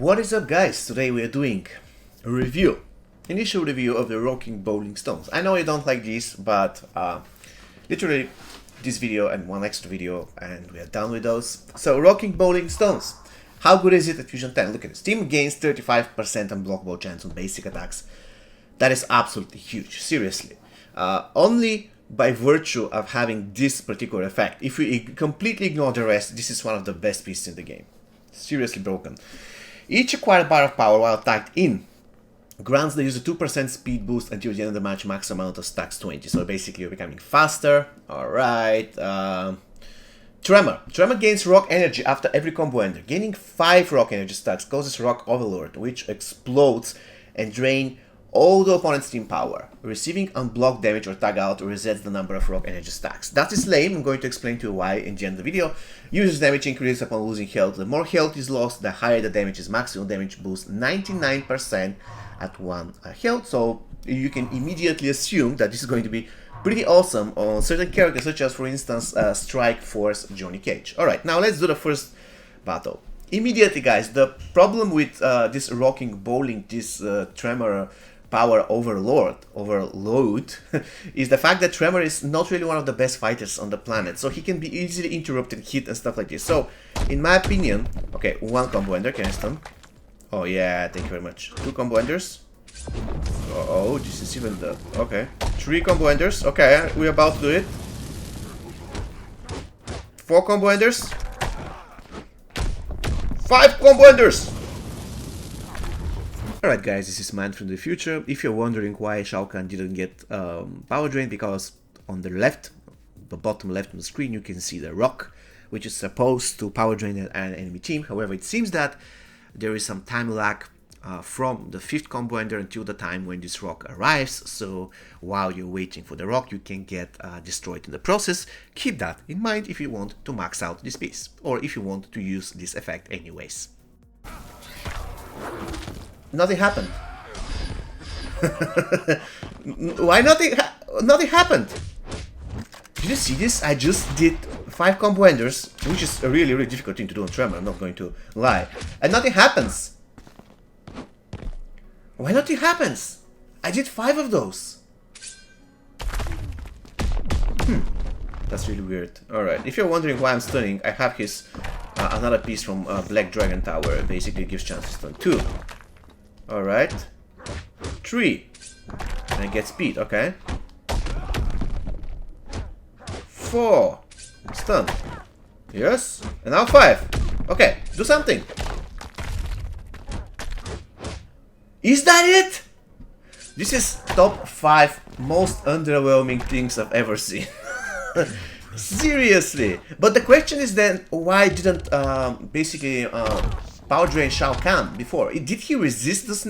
What is up, guys? Today we are doing a review, initial review of the Rocking Bowling Stones. I know you don't like these, but literally this video and one extra video and we are done with those. So Rocking Bowling Stones, how good is it at Fusion 10? Look at this, team gains 35% unblockable chance on basic attacks. That is absolutely huge, seriously. Only by virtue of having this particular effect, if we completely ignore the rest, this is one of the best pieces in the game. Seriously broken. Each acquired bar of power while tagged in grants the user 2% speed boost until the end of the match, max amount of stacks 20. So basically you're becoming faster. Alright. Tremor. Tremor gains rock energy after every combo ender. Gaining 5 rock energy stacks causes rock overload, which explodes and drain all the opponent's team power. Receiving unblocked damage or tag out resets the number of rock energy stacks. That is lame. I'm going to explain to you why in the end of the video. User's damage increases upon losing health. The more health is lost, the higher the damage is. Maximum damage boost 99% at 1 health. So you can immediately assume that this is going to be pretty awesome on certain characters, such as, for instance, Strike Force Johnny Cage. Alright, now let's do the first battle. Immediately, guys, the problem with this Rocking Bowling, this Tremor power overload is the fact that Tremor is not really one of the best fighters on the planet, so he can be easily interrupted, hit and stuff like this. So in my opinion, okay, 1 combo ender, can I stun? Oh yeah, thank you very much. 2 combo enders. Oh, this is even the okay. 3 combo enders. Okay, we're about to do it. 4 combo enders. 5 combo enders. Alright guys, this is Man from the future. If you're wondering why Shao Kahn didn't get power drain, because on the left, the bottom left of the screen, you can see the rock, which is supposed to power drain an enemy team. However, it seems that there is some time lag from the 5th combo ender until the time when this rock arrives. So while you're waiting for the rock, you can get destroyed in the process. Keep that in mind if you want to max out this piece, or if you want to use this effect anyways. Nothing happened. Why nothing happened? Did you see this? I just did 5 combo enders, which is a really difficult thing to do on Tremor, I'm not going to lie. And nothing happens. Why nothing happens? I did 5 of those. That's really weird. Alright, if you're wondering why I'm stunning, I have his another piece from Black Dragon Tower. It basically gives chance to stun 2. Alright. 3. And I get speed, okay. 4. Stun. Yes. And now 5. Okay, do something. Is that it? This is top 5 most underwhelming things I've ever seen. Seriously. But the question is then, why didn't power drain Shao Kahn before? Did he resist this?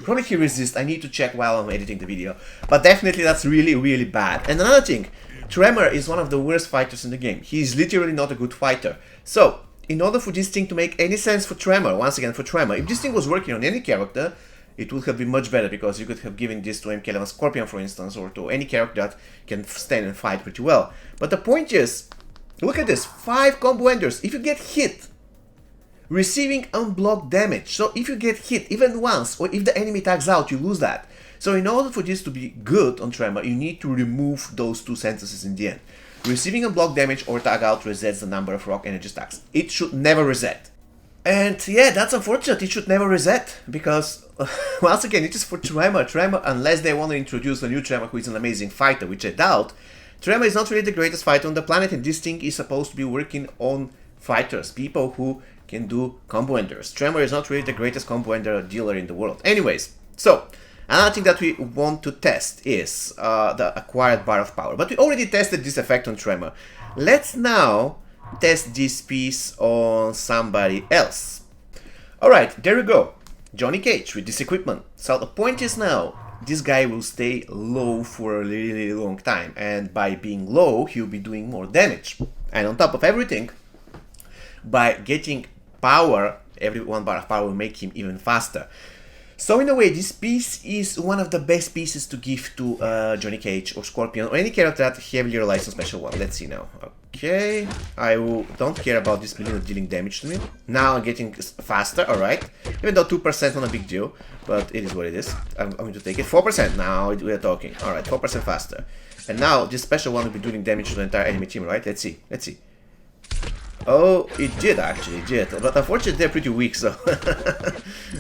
Probably he resist. I need to check while I'm editing the video. But definitely that's really bad. And another thing, Tremor is one of the worst fighters in the game. He is literally not a good fighter. So, in order for this thing to make any sense for Tremor, once again for Tremor, if this thing was working on any character, it would have been much better, because you could have given this to MK11 Scorpion, for instance, or to any character that can stand and fight pretty well. But the point is, look at this, 5 combo enders. If you get hit, receiving unblocked damage. So if you get hit even once, or if the enemy tags out, you lose that. So in order for this to be good on Tremor, you need to remove those 2 sentences in the end. Receiving unblocked damage or tag out resets the number of rock energy stacks. It should never reset. And yeah, that's unfortunate. It should never reset, because once again, it is for Tremor. Tremor, unless they want to introduce a new Tremor who is an amazing fighter, which I doubt, Tremor is not really the greatest fighter on the planet, and this thing is supposed to be working on fighters, people who can do combo enders. Tremor is not really the greatest combo ender dealer in the world. Anyways, so another thing that we want to test is the acquired bar of power. But we already tested this effect on Tremor. Let's now test this piece on somebody else. Alright, there we go. Johnny Cage with this equipment. So the point is now, this guy will stay low for a really long time, and by being low, he'll be doing more damage. And on top of everything, by getting power, every 1 bar of power will make him even faster. So in a way, this piece is one of the best pieces to give to Johnny Cage or Scorpion or any character that heavily relies on special one. Let's see now. Okay, don't care about this million dealing damage to me. Now I'm getting faster, alright. Even though 2% not a big deal, but it is what it is. I'm going to take it. 4%, now we are talking. Alright, 4% faster. And now this special one will be doing damage to the entire enemy team, right? Let's see, let's see. Oh, it did actually, it did. But unfortunately they're pretty weak, so...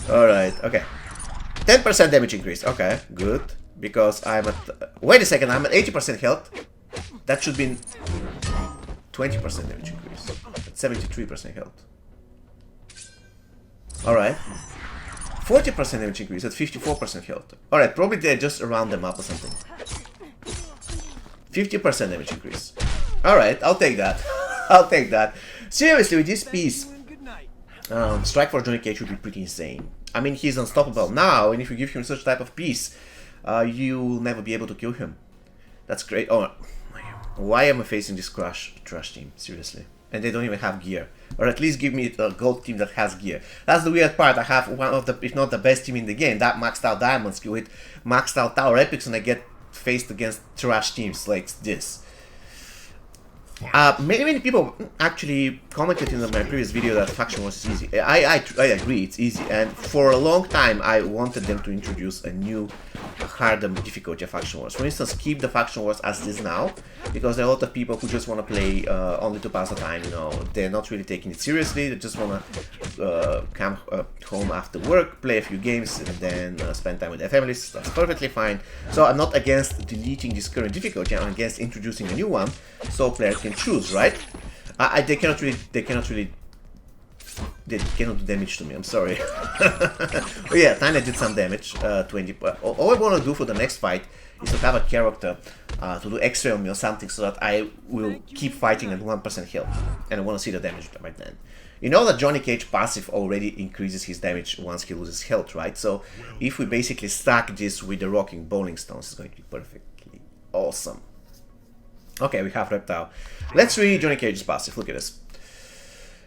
Alright, okay. 10% damage increase, okay, good. Because I'm at... Wait a second, I'm at 80% health. That should be 20% damage increase. At 73% health. Alright. 40% damage increase at 54% health. Alright, probably they just round them up or something. 50% damage increase. Alright, I'll take that. I'll take that. Seriously, with this piece, Strike for Johnny Cage would be pretty insane. I mean, he's unstoppable now, and if you give him such type of piece, you'll never be able to kill him. That's great. Oh, why am I facing this trash team? Seriously. And they don't even have gear. Or at least give me a gold team that has gear. That's the weird part. I have one of the, if not the best team in the game, that maxed out diamonds with maxed out tower epics, and I get faced against trash teams like this. Many people actually commented in my previous video that faction wars is easy. I agree, it's easy, and for a long time I wanted them to introduce a new harder difficulty of faction wars. For instance, keep the faction wars as it is now, because there are a lot of people who just want to play only to pass the time, you know, they're not really taking it seriously, they just want to come home after work, play a few games, and then spend time with their families. That's perfectly fine. So I'm not against deleting this current difficulty, I'm against introducing a new one, so players can choose, right? They cannot do damage to me, I'm sorry. Oh yeah, Tanya did some damage, 20. All I want to do for the next fight is to have a character to do X-ray on me or something, so that I will keep fighting at 1% health, and I want to see the damage right then. You know that Johnny Cage passive already increases his damage once he loses health, right? So if we basically stack this with the rocking bowling stones, it's going to be perfectly awesome. Okay, we have Reptile. Let's read Johnny Cage's passive. Look at this.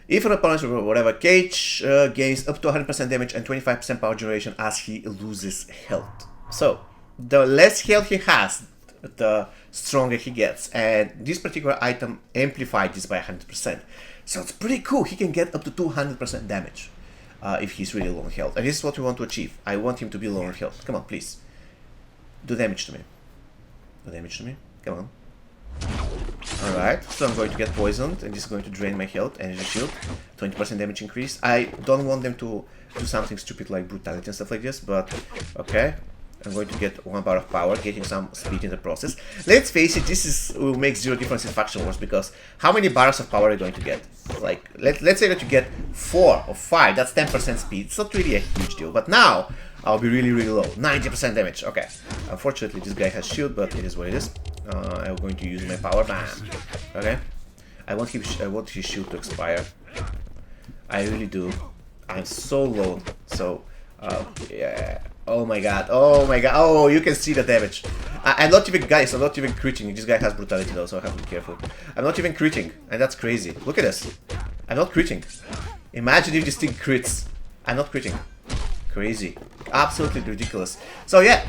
If an opponent or whatever, Cage gains up to 100% damage and 25% power generation as he loses health. So, the less health he has, the stronger he gets. And this particular item amplified this by 100%. So it's pretty cool. He can get up to 200% damage if he's really low on health. And this is what we want to achieve. I want him to be low on health. Come on, please. Do damage to me. Do damage to me. Come on. Alright, so I'm going to get poisoned, and this is going to drain my health, energy shield, 20% damage increase. I don't want them to do something stupid like brutality and stuff like this, but okay. I'm going to get 1 bar of power, getting some speed in the process. Let's face it, this will make zero difference in faction wars, because how many bars of power are you going to get? Like, let's say that you get 4 or 5, that's 10% speed. It's not really a huge deal, but now I'll be really low, 90% damage. Okay, unfortunately this guy has shield, but it is what it is. I'm going to use my power, bam. Okay, I want his shield to expire. I really do. I'm so low, so yeah. Oh my god, oh, you can see the damage. I'm not even, guys, I'm not even critting. This guy has brutality though, so I have to be careful. I'm not even critting, and that's crazy. Look at this. I'm not critting. Imagine if this thing crits. I'm not critting. Crazy. Absolutely ridiculous. So yeah.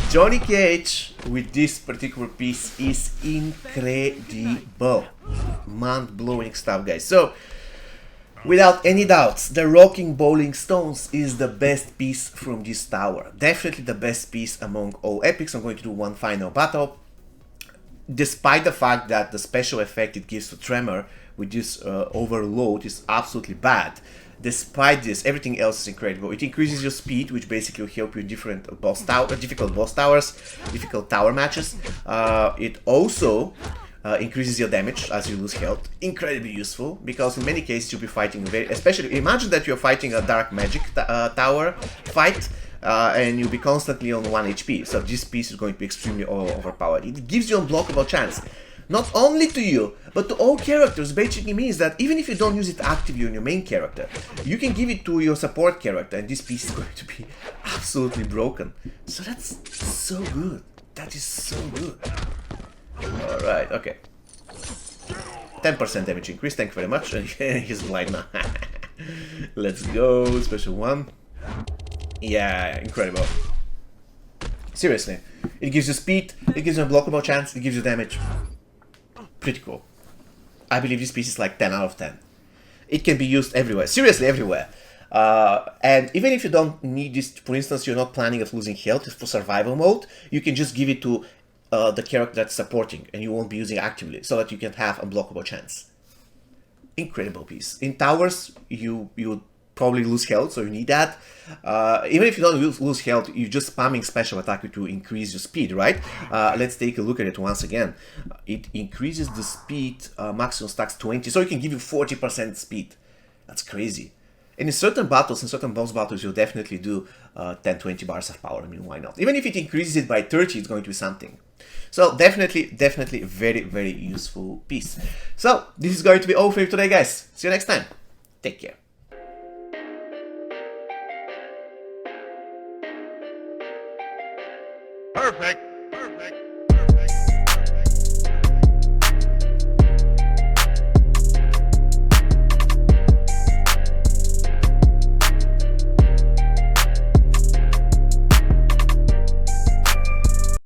Johnny Cage with this particular piece is incredible. Mind-blowing stuff, guys. So, without any doubts, the Rocking Bowling Stones is the best piece from this tower. Definitely the best piece among all epics. I'm going to do one final battle. Despite the fact that the special effect it gives to Tremor with this overload is absolutely bad. Despite this, everything else is incredible. It increases your speed, which basically will help you in different difficult boss towers, difficult tower matches. It also increases your damage as you lose health. Incredibly useful, because in many cases you'll be fighting especially imagine that you're fighting a dark magic tower fight, and you'll be constantly on 1 HP. So this piece is going to be extremely overpowered. It gives you an unblockable chance. Not only to you, but to all characters. Basically means that even if you don't use it actively on your main character, you can give it to your support character, and this piece is going to be absolutely broken. So that's so good. That is so good. Alright, okay. 10% damage increase, thank you very much. And he's blind now. Let's go, special one. Yeah, incredible. Seriously. It gives you speed, it gives you a blockable chance, it gives you damage. Pretty cool. I believe this piece is like 10 out of 10. It can be used everywhere, seriously everywhere. And even if you don't need this, for instance, you're not planning of losing health for survival mode, you can just give it to the character that's supporting and you won't be using actively, so that you can have a blockable chance. Incredible piece. In towers, you probably lose health, so you need that. Even if you don't lose health, you're just spamming special attack to increase your speed, right? Let's take a look at it once again. It increases the speed, maximum stacks 20, so it can give you 40% speed. That's crazy. And in certain battles, in certain boss battles, you'll definitely do 10-20 bars of power. I mean, why not? Even if it increases it by 30, it's going to be something. So definitely very, very useful piece. So this is going to be all for you today, guys. See you next time. Take care. Perfect.